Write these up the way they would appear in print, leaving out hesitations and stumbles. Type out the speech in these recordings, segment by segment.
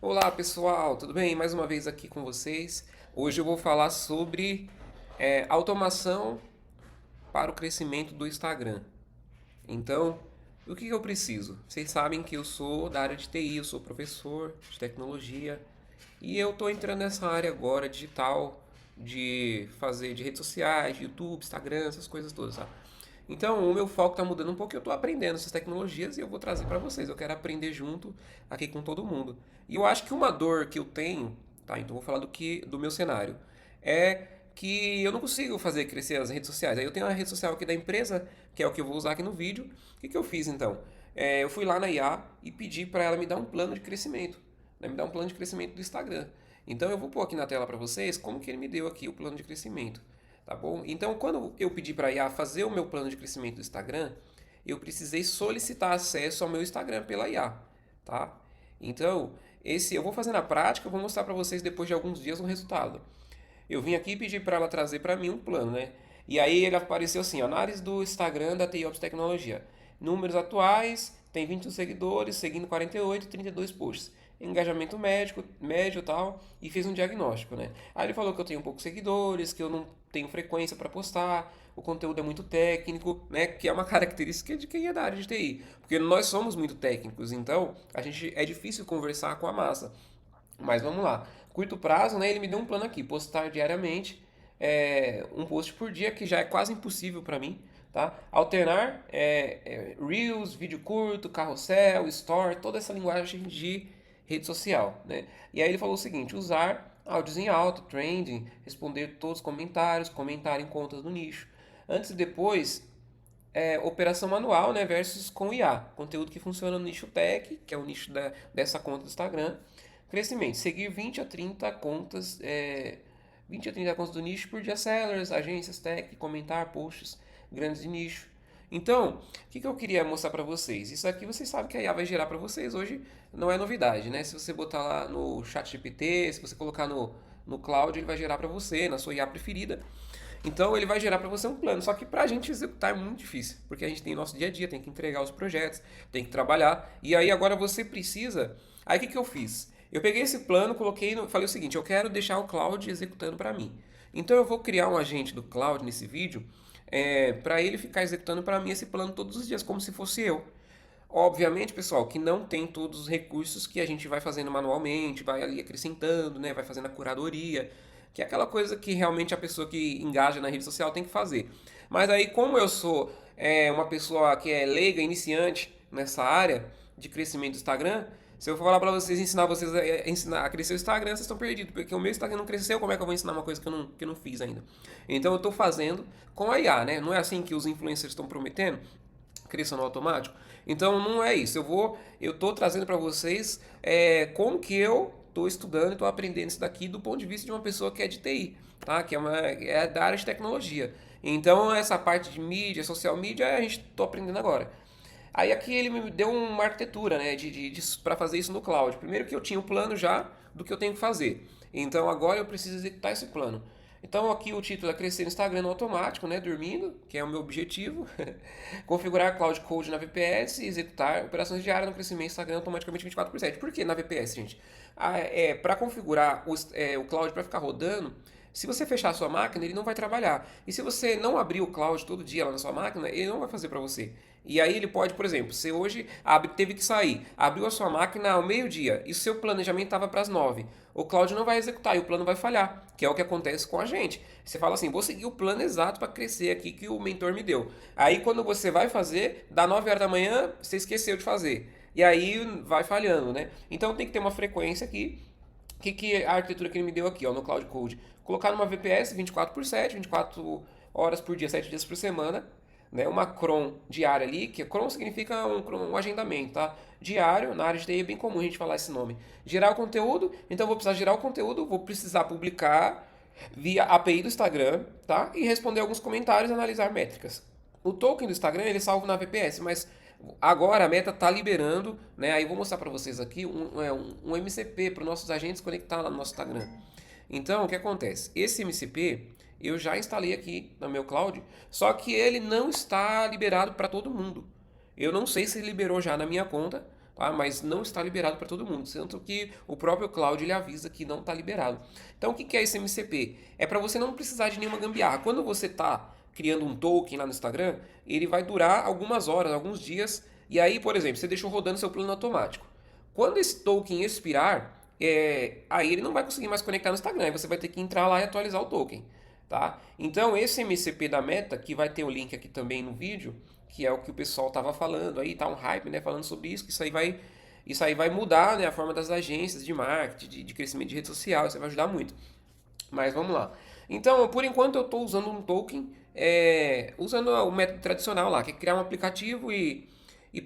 Olá pessoal, tudo bem? Mais uma vez aqui com vocês. Hoje eu vou falar sobre automação para o crescimento do Instagram. Então, o que eu preciso? Vocês sabem que eu sou da área de TI, eu sou professor de tecnologia e eu estou entrando nessa área agora digital de fazer de redes sociais, de YouTube, Instagram, essas coisas todas, sabe? Então, o meu foco está mudando um pouco, eu estou aprendendo essas tecnologias e eu vou trazer para vocês. Eu quero aprender junto aqui com todo mundo. E eu acho que uma dor que eu tenho, tá? Então, eu vou falar do meu cenário, é que eu não consigo fazer crescer as redes sociais. Aí eu tenho a rede social aqui da empresa, que é o que eu vou usar aqui no vídeo. O que eu fiz então? Eu fui lá na IA e pedi para ela me dar um plano de crescimento, né? Me dar um plano de crescimento do Instagram. Então eu vou pôr aqui na tela para vocês como que ele me deu aqui o plano de crescimento. Tá bom? Então, quando eu pedi para a IA fazer o meu plano de crescimento do Instagram, eu precisei solicitar acesso ao meu Instagram pela IA, tá? Então, esse eu vou fazer na prática, eu vou mostrar para vocês depois de alguns dias o resultado. Eu vim aqui e pedi para ela trazer para mim um plano, né? E aí ele apareceu assim, análise do Instagram da TI Ops Tecnologia. Números atuais, tem 21 seguidores, seguindo 48 e 32 posts. Engajamento médico, médio e tal, e fez um diagnóstico, né? Aí ele falou que eu tenho poucos seguidores, que eu não tenho frequência para postar, o conteúdo é muito técnico, né? Que é uma característica de quem é da área de TI. Porque nós somos muito técnicos, então a gente é difícil conversar com a massa. Mas vamos lá. Curto prazo, né? Ele me deu um plano aqui, postar diariamente, um post por dia, que já é quase impossível para mim, tá? Alternar Reels, vídeo curto, carrossel, Store, toda essa linguagem de rede social, né? E aí ele falou o seguinte: usar áudios em alta, trending, responder todos os comentários, comentar em contas do nicho. Antes e depois, operação manual, né, versus com IA. Conteúdo que funciona no nicho tech, que é o nicho dessa conta do Instagram. Crescimento, seguir 20 a 30 contas, 20 a 30 contas do nicho por dia, sellers, agências tech, comentar posts grandes de nicho. Então, o que eu queria mostrar para vocês? Isso aqui vocês sabem que a IA vai gerar para vocês hoje, não é novidade, né? Se você botar lá no chat GPT, se você colocar no cloud, ele vai gerar para você, na sua IA preferida. Então ele vai gerar para você um plano. Só que para a gente executar é muito difícil, porque a gente tem nosso dia a dia, tem que entregar os projetos, tem que trabalhar. E aí agora você precisa. Aí o que eu fiz? Eu peguei esse plano, coloquei, falei o seguinte: eu quero deixar o cloud executando para mim. Então eu vou criar um agente do cloud nesse vídeo, para ele ficar executando para mim esse plano todos os dias, como se fosse eu. Obviamente, pessoal, que não tem todos os recursos que a gente vai fazendo manualmente, vai ali acrescentando, né, vai fazendo a curadoria, que é aquela coisa que realmente a pessoa que engaja na rede social tem que fazer. Mas aí, como eu sou uma pessoa que é leiga, iniciante nessa área de crescimento do Instagram, se eu for falar para vocês, ensinar vocês ensinar a crescer o Instagram, vocês estão perdidos, porque o meu Instagram não cresceu, como é que eu vou ensinar uma coisa que eu não fiz ainda? Então eu estou fazendo com a IA, né? Não é assim que os influencers estão prometendo? Cresça no automático. Então não é isso. Eu tô trazendo para vocês como que eu tô estudando e tô aprendendo isso daqui do ponto de vista de uma pessoa que é de TI, tá? Que é da área de tecnologia. Então essa parte de mídia, social media, a gente tô aprendendo agora. Aí aqui ele me deu uma arquitetura, né, para fazer isso no cloud. Primeiro que eu tinha o plano já do que eu tenho que fazer. Então agora eu preciso executar esse plano. Então aqui o título é crescer no Instagram no automático, né, dormindo, que é o meu objetivo. Configurar Cloud Code na VPS e executar operações diárias no crescimento do Instagram automaticamente 24/7. Por que na VPS, gente? Para configurar o Cloud para ficar rodando, se você fechar a sua máquina, ele não vai trabalhar. E se você não abrir o cloud todo dia lá na sua máquina, ele não vai fazer para você. E aí ele pode, por exemplo, você hoje teve que sair, abriu a sua máquina ao meio-dia e o seu planejamento estava para as 9. O cloud não vai executar e o plano vai falhar, que é o que acontece com a gente. Você fala assim, vou seguir o plano exato para crescer aqui que o mentor me deu. Aí quando você vai fazer, dá 9 horas da manhã, você esqueceu de fazer. E aí vai falhando, né? Então tem que ter uma frequência aqui. Que a arquitetura que ele me deu aqui, ó, no Cloud Code? Colocar numa VPS 24/7, 24 horas por dia, 7 dias por semana, né? Uma cron diária ali, que cron significa um agendamento, tá? Diário, na área de TI é bem comum a gente falar esse nome. Gerar o conteúdo, então eu vou precisar gerar o conteúdo, vou precisar publicar via API do Instagram, tá? E responder alguns comentários e analisar métricas. O token do Instagram ele é salvo na VPS, mas agora a Meta está liberando, né? Aí eu vou mostrar para vocês aqui um MCP para os nossos agentes conectar lá no nosso Instagram. Então, o que acontece? Esse MCP eu já instalei aqui no meu cloud, só que ele não está liberado para todo mundo. Eu não sei se ele liberou já na minha conta, tá? Mas não está liberado para todo mundo, tanto que o próprio Cloud ele avisa que não está liberado. Então o que é esse MCP? É para você não precisar de nenhuma gambiarra. Quando você está criando um token lá no Instagram, ele vai durar algumas horas, alguns dias, e aí, por exemplo, você deixou rodando seu plano automático. Quando esse token expirar, aí ele não vai conseguir mais conectar no Instagram, aí você vai ter que entrar lá e atualizar o token. Tá? Então esse MCP da Meta, que vai ter o link aqui também no vídeo, que é o que o pessoal estava falando aí, tá um hype, né, falando sobre isso, que isso aí vai mudar, né, a forma das agências de marketing, de crescimento de rede social, isso vai ajudar muito. Mas vamos lá. Então, por enquanto eu estou usando um token, usando o método tradicional lá, que é criar um aplicativo e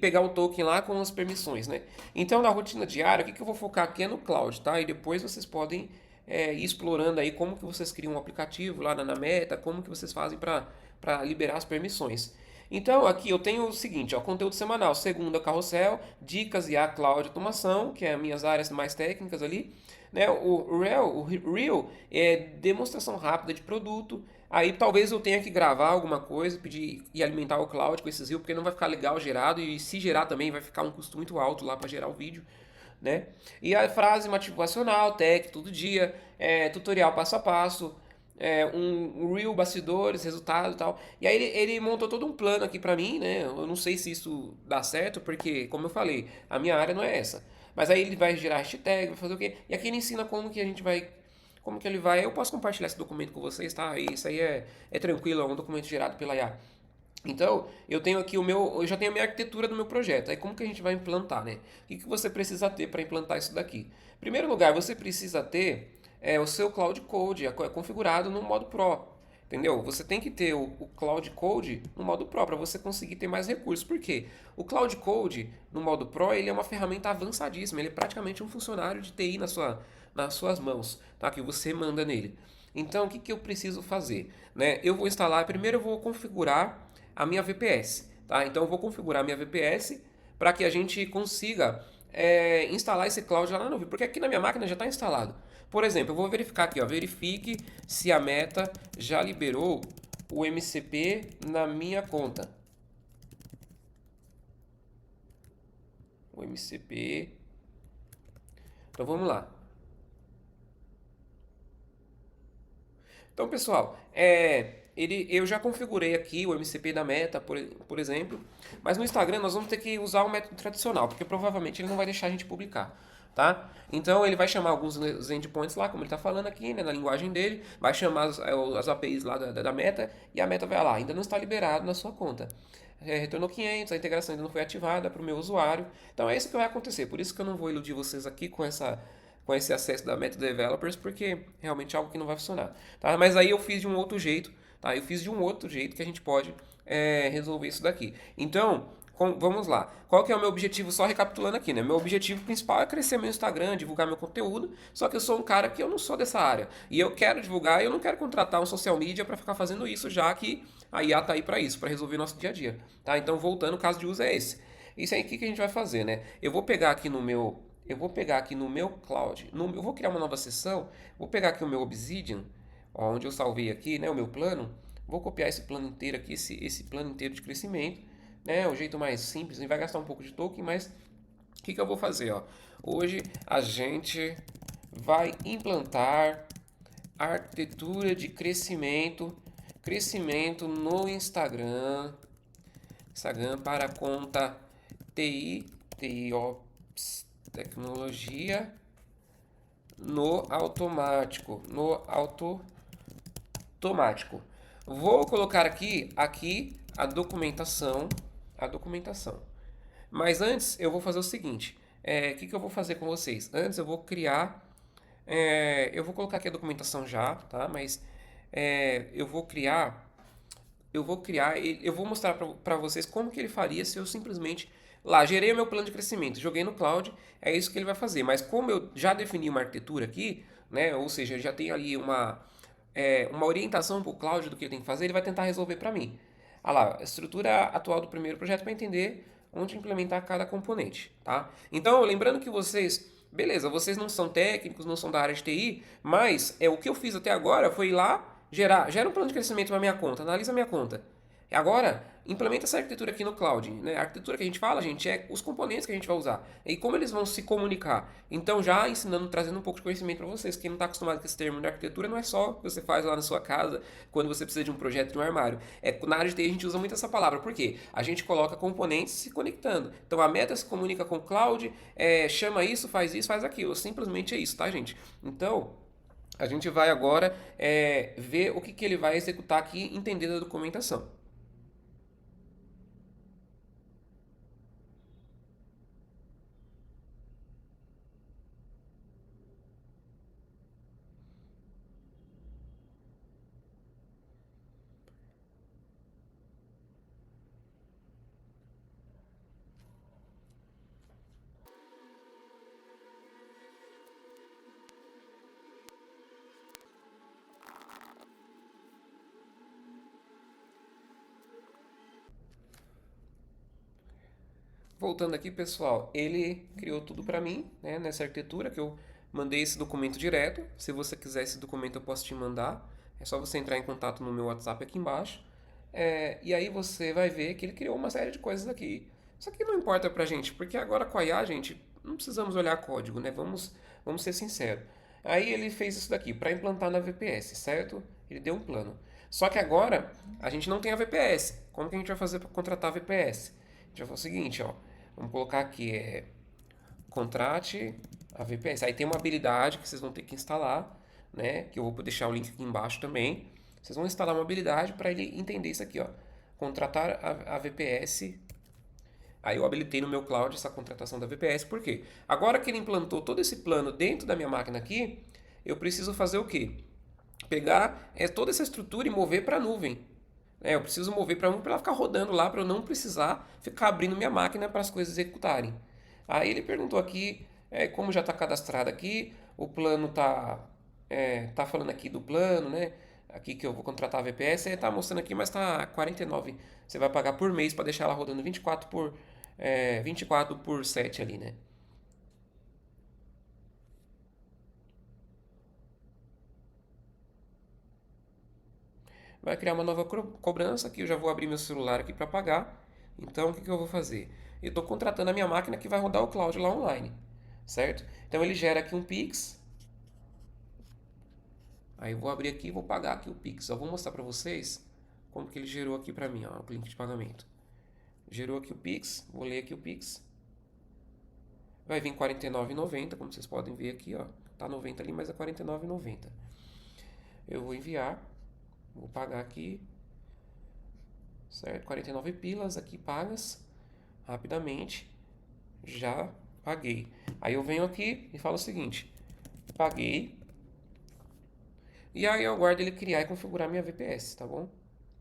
pegar o token lá com as permissões, né? Então, na rotina diária, o que eu vou focar aqui é no cloud, tá? E depois vocês podem ir explorando aí como que vocês criam um aplicativo lá na Meta, como que vocês fazem para liberar as permissões. Então, aqui eu tenho o seguinte, ó, conteúdo semanal, segunda carrossel, dicas e a cloud automação, que é as minhas áreas mais técnicas ali, né? O Reel é demonstração rápida de produto. Aí talvez eu tenha que gravar alguma coisa, pedir e alimentar o cloud com esses reels, porque não vai ficar legal gerado e se gerar também vai ficar um custo muito alto lá para gerar o vídeo, né? E a frase motivacional, tech, todo dia, tutorial passo a passo, um reel, bastidores, resultado e tal. E aí ele montou todo um plano aqui pra mim, né? Eu não sei se isso dá certo, porque, como eu falei, a minha área não é essa. Mas aí ele vai gerar hashtag, vai fazer o quê? E aqui ele ensina como que a gente vai. Como que ele vai. Eu posso compartilhar esse documento com vocês, tá? Isso aí é tranquilo, é um documento gerado pela IA. Então, eu tenho aqui eu já tenho a minha arquitetura do meu projeto. Aí como que a gente vai implantar, né? O que você precisa ter para implantar isso daqui? Em primeiro lugar, você precisa ter o seu Cloud Code configurado no modo Pro. Entendeu? Você tem que ter o Cloud Code no modo Pro para você conseguir ter mais recursos. Por quê? O Cloud Code no modo Pro ele é uma ferramenta avançadíssima. Ele é praticamente um funcionário de TI nas suas mãos, tá? Que você manda nele. Então, o que eu preciso fazer? Né? Eu vou instalar, primeiro eu vou configurar a minha VPS. Tá? Então eu vou configurar a minha VPS para que a gente consiga instalar esse cloud lá na nuvem, porque aqui na minha máquina já está instalado. Por exemplo, eu vou verificar aqui, ó, verifique se a Meta já liberou o MCP na minha conta. O MCP. Então vamos lá. Então, pessoal, eu já configurei aqui o MCP da Meta, por exemplo, mas no Instagram nós vamos ter que usar o método tradicional, porque provavelmente ele não vai deixar a gente publicar, tá? Então ele vai chamar alguns endpoints lá, como ele está falando aqui, né, na linguagem dele, vai chamar as APIs lá da Meta e a Meta vai lá, ainda não está liberado na sua conta. Retornou 500, a integração ainda não foi ativada para o meu usuário. Então é isso que vai acontecer, por isso que eu não vou iludir vocês aqui com esse acesso da Meta Developers, porque realmente é algo que não vai funcionar. Tá? Mas aí eu fiz de um outro jeito, tá? Eu fiz de um outro jeito que a gente pode resolver isso daqui. Então, vamos lá. Qual que é o meu objetivo? Só recapitulando aqui, né? Meu objetivo principal é crescer meu Instagram, divulgar meu conteúdo, só que eu sou um cara que eu não sou dessa área. E eu quero divulgar, eu não quero contratar um social media para ficar fazendo isso, já que a IA tá aí para isso, para resolver nosso dia a dia. Tá? Então, voltando, o caso de uso é esse. Isso aí, o que a gente vai fazer, né? Eu vou pegar aqui no meu cloud, eu vou criar uma nova seção, vou pegar aqui o meu Obsidian, onde eu salvei aqui, né, o meu plano, vou copiar esse plano inteiro aqui, esse plano inteiro de crescimento, né, o jeito mais simples, vai gastar um pouco de token, mas o que eu vou fazer, ó? Hoje a gente vai implantar arquitetura de crescimento no Instagram para a conta TIOps tecnologia no automático. Vou colocar aqui a documentação. Mas antes eu vou fazer o seguinte. Que eu vou fazer com vocês? Antes eu vou criar. Eu vou colocar aqui a documentação já, tá? Mas eu vou criar. Eu vou mostrar para vocês como que ele faria se eu simplesmente lá, gerei o meu plano de crescimento, joguei no cloud, é isso que ele vai fazer. Mas como eu já defini uma arquitetura aqui, né, ou seja, já tem ali uma orientação para o cloud do que ele tem que fazer, ele vai tentar resolver para mim. Ah lá, a estrutura atual do primeiro projeto para entender onde implementar cada componente, tá? Então, lembrando que beleza, vocês não são técnicos, não são da área de TI, mas o que eu fiz até agora foi ir lá, gera um plano de crescimento na minha conta, analisa a minha conta. Agora, implementa essa arquitetura aqui no cloud. Né? A arquitetura que a gente fala, gente, é os componentes que a gente vai usar. E como eles vão se comunicar. Então, já ensinando, trazendo um pouco de conhecimento para vocês. Quem não está acostumado com esse termo de arquitetura, não é só o que você faz lá na sua casa, quando você precisa de um projeto de um armário. Na área de TI a gente usa muito essa palavra. Por quê? A gente coloca componentes se conectando. Então, a meta se comunica com o cloud, chama isso, faz aquilo. Simplesmente é isso, tá, gente? Então, a gente vai agora ver o que ele vai executar aqui, entendendo a documentação. Voltando aqui, pessoal, ele criou tudo para mim, né, nessa arquitetura que eu mandei esse documento direto. Se você quiser esse documento, eu posso te mandar. É só você entrar em contato no meu WhatsApp aqui embaixo. E aí você vai ver que ele criou uma série de coisas aqui. Isso aqui não importa pra gente, porque agora com a IA, gente, não precisamos olhar código, né? Vamos ser sinceros. Aí ele fez isso daqui para implantar na VPS, certo? Ele deu um plano. Só que agora a gente não tem a VPS. Como que a gente vai fazer para contratar a VPS? A gente vai fazer o seguinte, ó. Vamos colocar aqui, contrate a VPS. Aí tem uma habilidade que vocês vão ter que instalar, né? Que eu vou deixar o link aqui embaixo também. Vocês vão instalar uma habilidade para ele entender isso aqui, ó. Contratar a VPS. Aí eu habilitei no meu cloud essa contratação da VPS. Por quê? Agora que ele implantou todo esse plano dentro da minha máquina aqui, eu preciso fazer o quê? Pegar toda essa estrutura e mover para a nuvem. Eu preciso mover para ela ficar rodando lá para eu não precisar ficar abrindo minha máquina para as coisas executarem. Aí ele perguntou aqui, como já está cadastrado aqui, o plano tá falando aqui do plano, né? Aqui que eu vou contratar a VPS, está mostrando aqui, mas está 49. Você vai pagar por mês para deixar ela rodando 24 por 7 ali, né? Vai criar uma nova cobrança que eu já vou abrir meu celular aqui para pagar. Então, o que eu vou fazer? Eu estou contratando a minha máquina que vai rodar o cloud lá online, certo? Então, ele gera aqui um Pix. Aí eu vou abrir aqui e vou pagar aqui o Pix. Eu vou mostrar para vocês como que ele gerou aqui para mim, ó, o link de pagamento. Gerou aqui o Pix, vou ler aqui o Pix. Vai vir R$ 49,90, como vocês podem ver aqui, ó. Tá 90 ali, mas é R$ 49,90. Eu vou enviar, vou pagar aqui, certo? 49 pilas aqui pagas rapidamente. Já paguei. Aí eu venho aqui e falo o seguinte: paguei. E aí eu aguardo ele criar e configurar minha VPS, tá bom?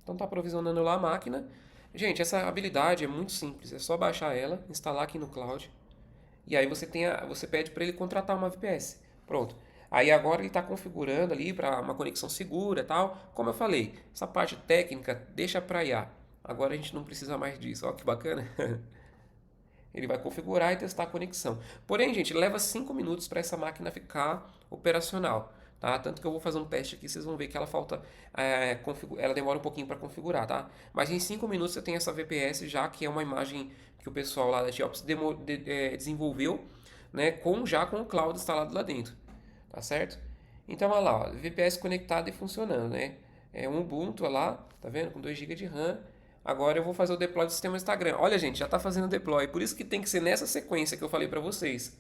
Então tá provisionando lá a máquina. Gente, essa habilidade é muito simples. É só baixar ela, instalar aqui no cloud. E aí você pede para ele contratar uma VPS. Pronto. Aí agora ele está configurando ali para uma conexão segura e tal. Como eu falei, essa parte técnica deixa para IA. Agora a gente não precisa mais disso. Ó, que bacana. Ele vai configurar e testar a conexão. Porém, gente, leva 5 minutos para essa máquina ficar operacional. Tá? Tanto que eu vou fazer um teste aqui, vocês vão ver que ela demora um pouquinho para configurar, tá? Mas em 5 minutos você tem essa VPS já, que é uma imagem que o pessoal lá da Geops desenvolveu, né, já com o cloud instalado lá dentro, tá certo? Então, olha lá, ó, VPS conectado e funcionando, né? É um Ubuntu, olha lá, tá vendo? Com 2 GB de RAM. Agora eu vou fazer o deploy do sistema Instagram. Olha, gente, já está fazendo o deploy. Por isso que tem que ser nessa sequência que eu falei para vocês.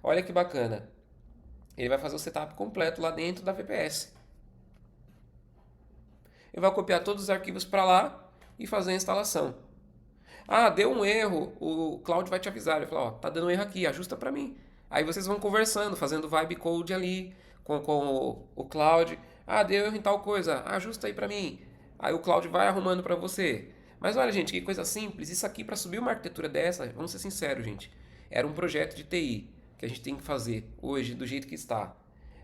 Olha que bacana. Ele vai fazer o setup completo lá dentro da VPS. Ele vai copiar todos os arquivos para lá e fazer a instalação. Ah, deu um erro, o Cloud vai te avisar. Ele fala, ó, tá dando um erro aqui, ajusta para mim. Aí vocês vão conversando, fazendo vibe code ali com o Cloud. Ah, deu erro em tal coisa, ajusta aí para mim. Aí o Cloud vai arrumando para você. Mas olha, gente, que coisa simples. Isso aqui, para subir uma arquitetura dessa, vamos ser sinceros, gente, era um projeto de TI que a gente tem que fazer hoje do jeito que está.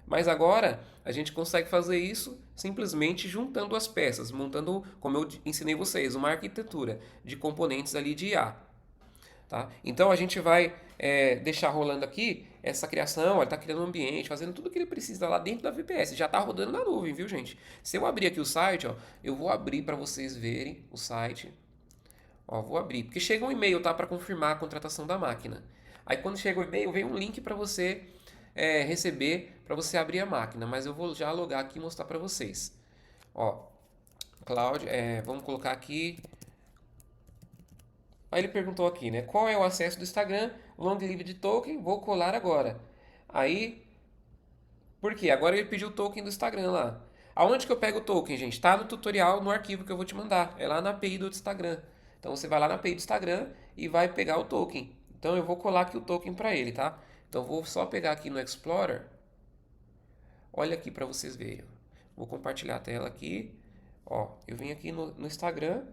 Mas agora a gente consegue fazer isso simplesmente juntando as peças, montando, como eu ensinei vocês, uma arquitetura de componentes ali de IA. Tá? Então a gente vai deixar rolando aqui essa criação, ele está criando um ambiente, fazendo tudo o que ele precisa lá dentro da VPS. Já está rodando na nuvem, viu, gente? Se eu abrir aqui o site, ó, eu vou abrir para vocês verem o site. Ó, vou abrir, porque chega um e-mail, tá, para confirmar a contratação da máquina. Aí quando chega o e-mail, vem um link para você receber, para você abrir a máquina. Mas eu vou já logar aqui e mostrar para vocês. Ó, Cloud, vamos colocar aqui. Aí ele perguntou aqui, né? Qual é o acesso do Instagram? Long live de token, vou colar agora. Aí, por quê? Agora ele pediu o token do Instagram lá. Aonde que eu pego o token, gente? Tá no tutorial, no arquivo que eu vou te mandar. É lá na API do Instagram. Então você vai lá na API do Instagram e vai pegar o token. Então eu vou colar aqui o token para ele, tá? Então eu vou só pegar aqui no Explorer. Olha aqui para vocês verem. Vou compartilhar a tela aqui. Ó, eu venho aqui no Instagram,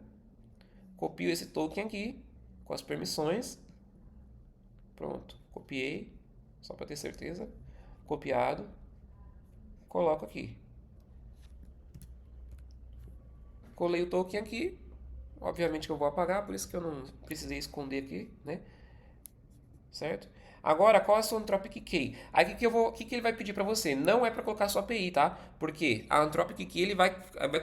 copio esse token aqui com as permissões. Pronto, copiei, só para ter certeza. Copiado, coloco aqui. Colei o token aqui. Obviamente que eu vou apagar, por isso que eu não precisei esconder aqui, né? Certo? Agora, qual é a sua Anthropic Key? Aí o que ele vai pedir para você? Não é para colocar a sua API, tá? Porque a Anthropic Key ele vai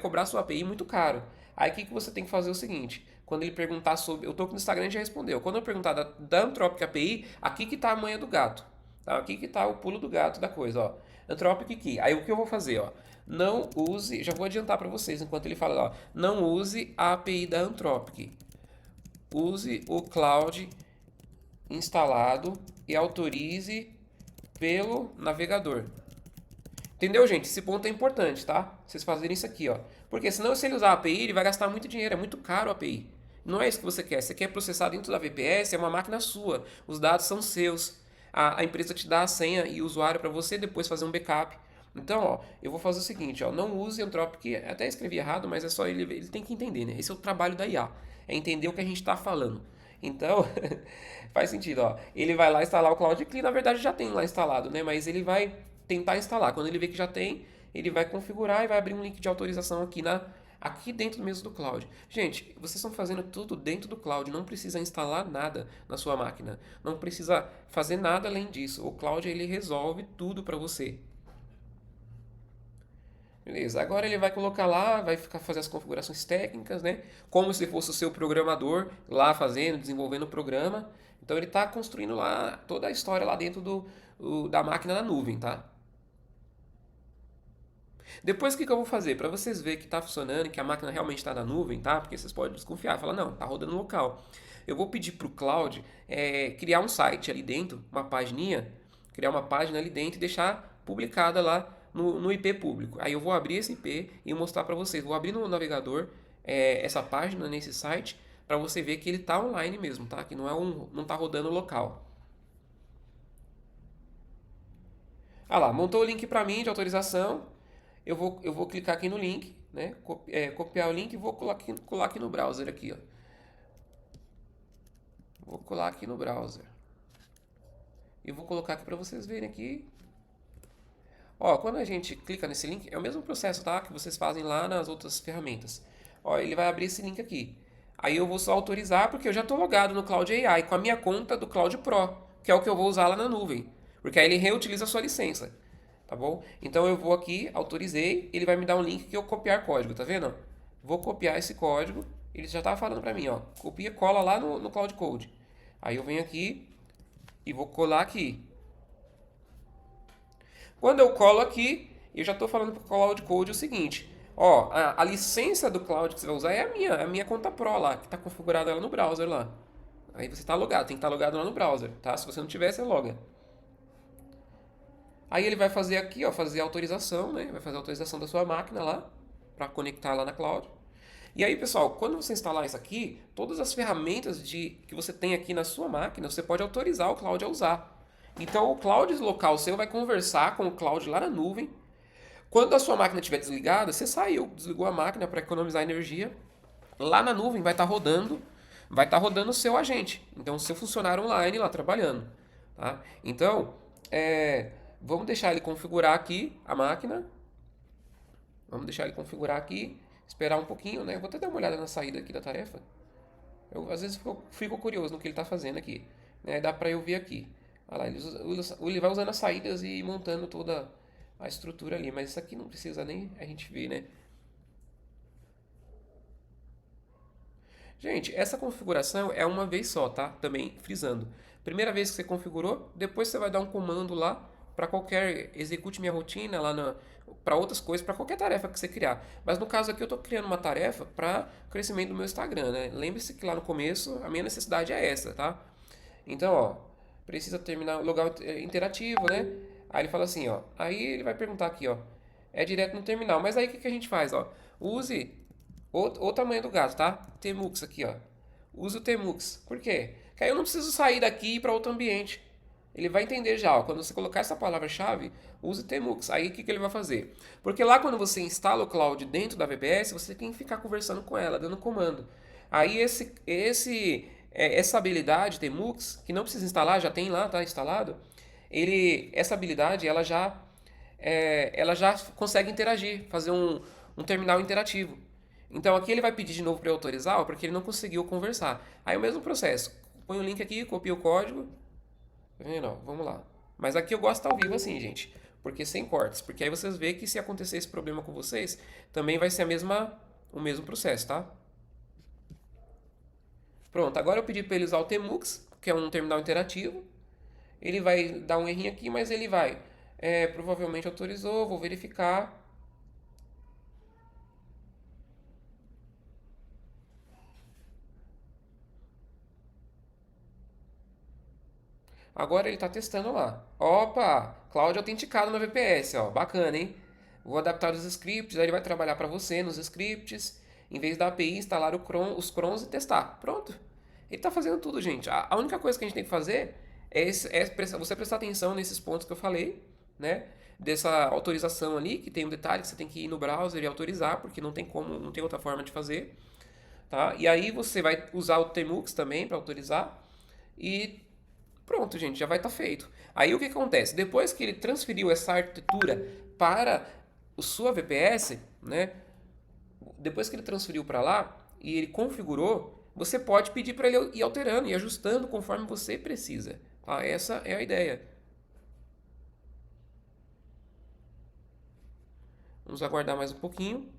cobrar a sua API muito caro. Aí o que você tem que fazer é o seguinte: quando ele perguntar sobre. Eu tô com o Instagram e já respondeu. Quando eu perguntar da Anthropic API, aqui que tá a manha do gato. Tá? Aqui que tá o pulo do gato da coisa, ó. Anthropic Key. Aí o que eu vou fazer, ó? Não use. Já vou adiantar para vocês enquanto ele fala, ó. Não use a API da Anthropic. Use o Cloud instalado e autorize pelo navegador. Entendeu, gente? Esse ponto é importante, tá? Vocês fazerem isso aqui, ó. Porque senão, se ele usar a API, ele vai gastar muito dinheiro. É muito caro a API. Não é isso que você quer. Você quer processar dentro da VPS, é uma máquina sua. Os dados são seus. A empresa te dá a senha e o usuário para você depois fazer um backup. Então, ó, eu vou fazer o seguinte, ó, não use Anthropic, até escrevi errado, mas é só ele tem que entender, né? Esse é o trabalho da IA, é entender o que a gente está falando. Então, faz sentido, ó. Ele vai lá instalar o Cloud Clean, na verdade já tem lá instalado, né? Mas ele vai tentar instalar. Quando ele vê que já tem, ele vai configurar e vai abrir um link de autorização aqui dentro mesmo do cloud. Gente, vocês estão fazendo tudo dentro do cloud, não precisa instalar nada na sua máquina, não precisa fazer nada além disso. O cloud ele resolve tudo para você. Beleza, agora ele vai colocar lá, vai ficar fazer as configurações técnicas, né? Como se fosse o seu programador lá fazendo, desenvolvendo o programa. Então ele está construindo lá toda a história lá dentro da máquina na nuvem, tá? Depois o que eu vou fazer? Para vocês verem que está funcionando, que a máquina realmente está na nuvem, tá? Porque vocês podem desconfiar, falar, não, está rodando local. Eu vou pedir para o Cloud criar um site ali dentro, uma pagininha, criar uma página ali dentro e deixar publicada lá no IP público. Aí eu vou abrir esse IP e mostrar para vocês. Vou abrir no navegador essa página nesse site para você ver que ele está online mesmo, tá? Que não está rodando local. Ah lá, montou o link para mim de autorização. Eu vou clicar aqui no link, né? Copiar o link e vou colar aqui no browser aqui, ó. Vou colar aqui no browser. E vou colocar aqui para vocês verem aqui. Ó, quando a gente clica nesse link, é o mesmo processo, tá? Que vocês fazem lá nas outras ferramentas. Ó, ele vai abrir esse link aqui. Aí eu vou só autorizar porque eu já estou logado no Cloud AI com a minha conta do Cloud Pro, que é o que eu vou usar lá na nuvem. Porque aí ele reutiliza a sua licença. Tá bom? Então eu vou aqui, autorizei, ele vai me dar um link que eu copiar código, tá vendo? Vou copiar esse código, ele já tá falando pra mim, ó, copia, cola lá no Cloud Code. Aí eu venho aqui e vou colar aqui. Quando eu colo aqui, eu já tô falando pro Cloud Code o seguinte, ó, a licença do Cloud que você vai usar é a minha conta Pro lá, que tá configurada lá no browser lá. Aí você tá logado, tem que estar logado lá no browser, tá? Se você não tiver, você loga. Aí ele vai fazer aqui, ó, fazer a autorização, né? Vai fazer a autorização da sua máquina lá, para conectar lá na cloud. E aí, pessoal, quando você instalar isso aqui, todas as ferramentas que você tem aqui na sua máquina, você pode autorizar o cloud a usar. Então, o cloud local seu vai conversar com o cloud lá na nuvem. Quando a sua máquina estiver desligada, você saiu, desligou a máquina para economizar energia. Lá na nuvem vai estar rodando o seu agente. Então, o seu funcionário online lá trabalhando. Tá? Então, vamos deixar ele configurar aqui a máquina. Vamos deixar ele configurar aqui. Esperar um pouquinho, né? Vou até dar uma olhada na saída aqui da tarefa. Eu às vezes fico curioso no que ele está fazendo aqui. Né? Dá para eu ver aqui. Olha lá, ele vai usando as saídas e montando toda a estrutura ali. Mas isso aqui não precisa nem a gente ver, né? Gente, essa configuração é uma vez só, tá? Também frisando. Primeira vez que você configurou, depois você vai dar um comando lá para qualquer execute minha rotina lá para outras coisas, para qualquer tarefa que você criar. Mas no caso aqui eu estou criando uma tarefa para crescimento do meu Instagram, né? Lembre-se que lá no começo a minha necessidade é essa, tá? Então, ó, precisa terminar o logout interativo, né? Aí ele fala assim, ó. Aí ele vai perguntar aqui, ó. É direto no terminal. Mas aí o que a gente faz, ó? Use o tamanho do gato, tá? Tmux aqui, ó. Use o Tmux. Por quê? Porque aí eu não preciso sair daqui e ir para outro ambiente. Ele vai entender já, ó. Quando você colocar essa palavra-chave, use o Tmux. Aí o que ele vai fazer? Porque lá quando você instala o cloud dentro da VPS, você tem que ficar conversando com ela, dando comando. Aí essa habilidade Tmux, que não precisa instalar, já tem lá, tá instalado. Essa habilidade, ela já consegue interagir, fazer um terminal interativo. Então aqui ele vai pedir de novo para eu autorizar, porque ele não conseguiu conversar. Aí o mesmo processo. Põe o link aqui, copia o código. Tá vendo? Ó, vamos lá. Mas aqui eu gosto de estar ao vivo assim, gente. Porque sem cortes. Porque aí vocês veem que se acontecer esse problema com vocês, também vai ser o mesmo processo, tá? Pronto, agora eu pedi para ele usar o Tmux, que é um terminal interativo. Ele vai dar um errinho aqui, mas ele vai. Provavelmente autorizou, vou verificar. Agora ele está testando lá. Opa, Cloud autenticado na VPS, ó, bacana, hein? Vou adaptar os scripts, aí ele vai trabalhar para você nos scripts, em vez da API instalar os crons e testar. Pronto. Ele está fazendo tudo, gente. A única coisa que a gente tem que fazer você prestar atenção nesses pontos que eu falei, né? Dessa autorização ali, que tem um detalhe que você tem que ir no browser e autorizar, porque não tem como, não tem outra forma de fazer, tá? E aí você vai usar o Tmux também para autorizar e pronto, gente, já vai estar feito. Aí o que acontece? Depois que ele transferiu essa arquitetura para a sua VPS, né? Depois que ele transferiu para lá e ele configurou, você pode pedir para ele ir alterando e ajustando conforme você precisa. Tá? Essa é a ideia. Vamos aguardar mais um pouquinho.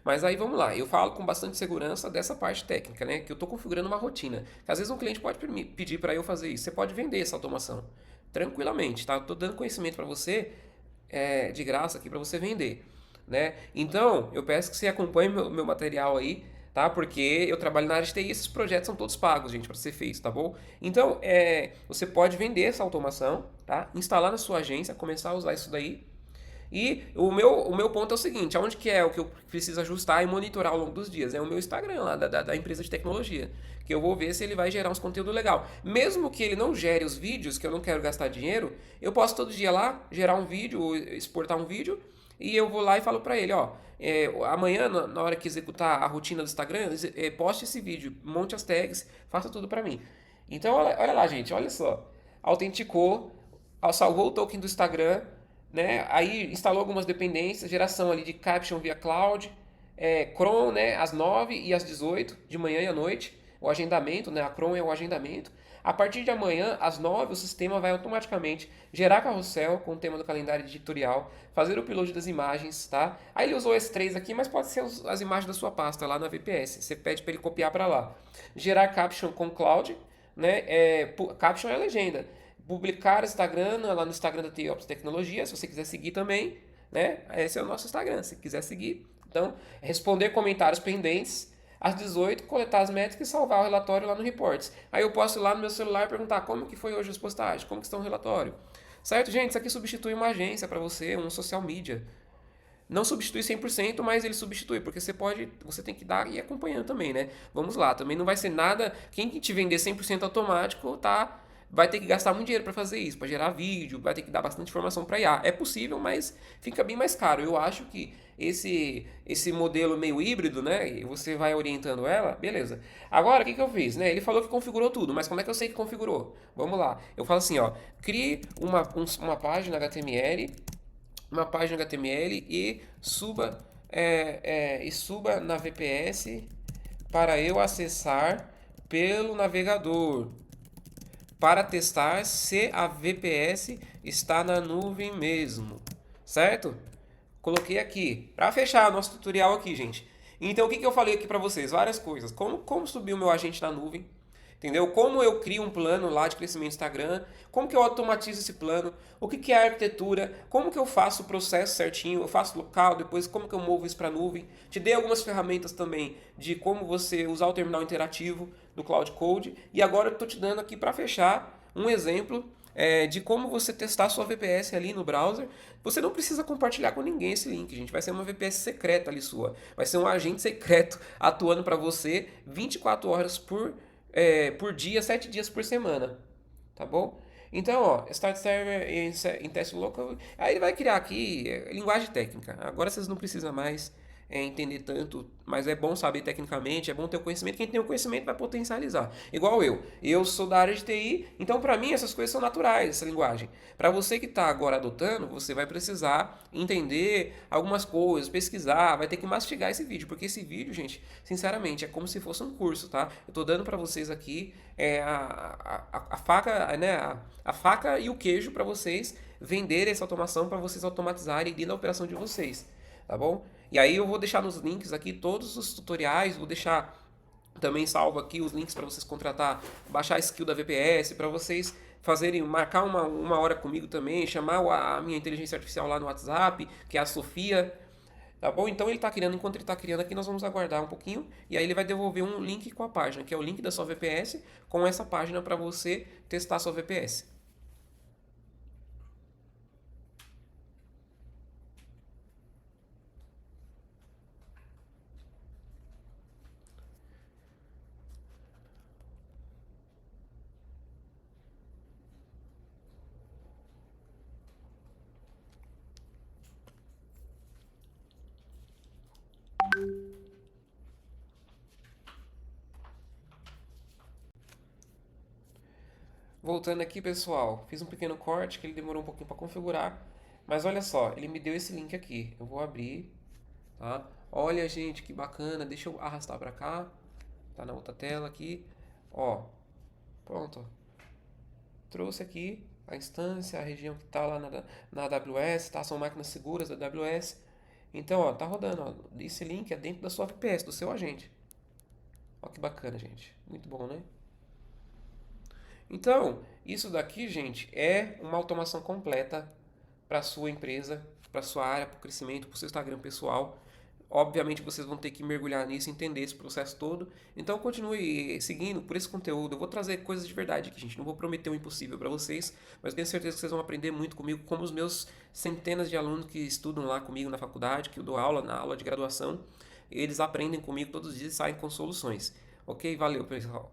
Mas aí vamos lá, eu falo com bastante segurança dessa parte técnica, né? Que eu estou configurando uma rotina. Que às vezes um cliente pode pedir para eu fazer isso. Você pode vender essa automação tranquilamente, tá? Estou dando conhecimento para você de graça aqui para você vender, né? Então eu peço que você acompanhe meu material aí, tá? Porque eu trabalho na área de TI e esses projetos são todos pagos, gente, para ser feitos, tá bom? Então você pode vender essa automação, tá? Instalar na sua agência, começar a usar isso daí. E o meu ponto é o seguinte, aonde que é o que eu preciso ajustar e monitorar ao longo dos dias? É o meu Instagram lá, da empresa de tecnologia. Que eu vou ver se ele vai gerar uns conteúdos legal. Mesmo que ele não gere os vídeos, que eu não quero gastar dinheiro, eu posso todo dia lá gerar um vídeo, ou exportar um vídeo, e eu vou lá e falo pra ele, ó, amanhã, na hora que executar a rotina do Instagram, poste esse vídeo, monte as tags, faça tudo pra mim. Então, olha lá, gente, olha só. Autenticou, salvou o token do Instagram, né? Aí instalou algumas dependências, geração ali de caption via cloud, cron, né, às 9 e às 18, de manhã e à noite, o agendamento, né, a cron é o agendamento. A partir de amanhã, às 9, o sistema vai automaticamente gerar carrossel com o tema do calendário editorial, fazer o upload das imagens, tá? Aí ele usou esses três aqui, mas pode ser as imagens da sua pasta lá na VPS. Você pede para ele copiar para lá. Gerar caption com cloud, né? Caption é a legenda. Publicar Instagram lá no Instagram da TIOps Tecnologia, se você quiser seguir também, né? Esse é o nosso Instagram, se quiser seguir. Então, responder comentários pendentes às 18, coletar as métricas e salvar o relatório lá no Reports. Aí eu posso ir lá no meu celular e perguntar como que foi hoje as postagens, como que está o relatório. Certo, gente? Isso aqui substitui uma agência para você, um social media. Não substitui 100%, mas ele substitui, porque você tem que dar e ir acompanhando também, né? Vamos lá, também não vai ser nada, quem te vender 100% automático, tá? Vai ter que gastar muito dinheiro para fazer isso, para gerar vídeo, vai ter que dar bastante informação para IA. É possível, mas fica bem mais caro. Eu acho que esse modelo meio híbrido, né? E você vai orientando ela, beleza. Agora, o que eu fiz, né? Ele falou que configurou tudo, mas como é que eu sei que configurou? Vamos lá. Eu falo assim, ó, crie uma página HTML uma página HTML e suba na VPS para eu acessar pelo navegador, para testar se a VPS está na nuvem mesmo, certo? Coloquei aqui, para fechar o nosso tutorial aqui, gente. Então, o que eu falei aqui para vocês? Várias coisas. Como subir o meu agente na nuvem, entendeu? Como eu crio um plano lá de crescimento do Instagram, como que eu automatizo esse plano, o que é a arquitetura, como que eu faço o processo certinho, eu faço local, depois como que eu movo isso para a nuvem. Te dei algumas ferramentas também de como você usar o terminal interativo do Cloud Code. E agora eu estou te dando aqui para fechar um exemplo de como você testar sua VPS ali no browser. Você não precisa compartilhar com ninguém esse link, gente. Vai ser uma VPS secreta ali sua. Vai ser um agente secreto atuando para você 24 horas por dia, 7 dias por semana. Tá bom? Então, ó, Start Server em teste local. Aí ele vai criar aqui linguagem técnica. Agora vocês não precisam mais entender tanto, mas é bom saber tecnicamente, é bom ter o conhecimento. Quem tem o conhecimento vai potencializar. Igual eu. Eu sou da área de TI, então para mim essas coisas são naturais, essa linguagem. Para você que está agora adotando, você vai precisar entender algumas coisas, pesquisar, vai ter que mastigar esse vídeo, porque esse vídeo, gente, sinceramente, é como se fosse um curso, tá? Eu estou dando para vocês aqui a faca, né, a faca e o queijo para vocês venderem essa automação, para vocês automatizarem dentro da operação de vocês, tá bom? E aí eu vou deixar nos links aqui todos os tutoriais, vou deixar também salvo aqui os links para vocês contratar, baixar a skill da VPS, para vocês fazerem, marcar uma hora comigo também, chamar a minha inteligência artificial lá no WhatsApp, que é a Sofia, tá bom? Então ele está criando, enquanto ele está criando aqui, nós vamos aguardar um pouquinho, e aí ele vai devolver um link com a página, que é o link da sua VPS, com essa página para você testar a sua VPS. Voltando aqui, pessoal, fiz um pequeno corte que ele demorou um pouquinho para configurar, mas olha só, ele me deu esse link aqui. Eu vou abrir, tá? Olha, gente, que bacana. Deixa eu arrastar para cá. Tá na outra tela aqui. Ó, pronto. Trouxe aqui a instância, a região que tá lá na AWS, tá? São máquinas seguras da AWS. Então, ó, tá rodando, ó. Esse link é dentro da sua VPS, do seu agente. Ó que bacana, gente. Muito bom, né? Então, isso daqui, gente, é uma automação completa para a sua empresa, para a sua área, para o crescimento, para o seu Instagram pessoal. Obviamente vocês vão ter que mergulhar nisso, entender esse processo todo. Então continue seguindo por esse conteúdo. Eu vou trazer coisas de verdade aqui, gente. Não vou prometer o impossível para vocês, mas tenho certeza que vocês vão aprender muito comigo, como os meus centenas de alunos que estudam lá comigo na faculdade, que eu dou aula na aula de graduação. Eles aprendem comigo todos os dias e saem com soluções. Ok? Valeu, pessoal.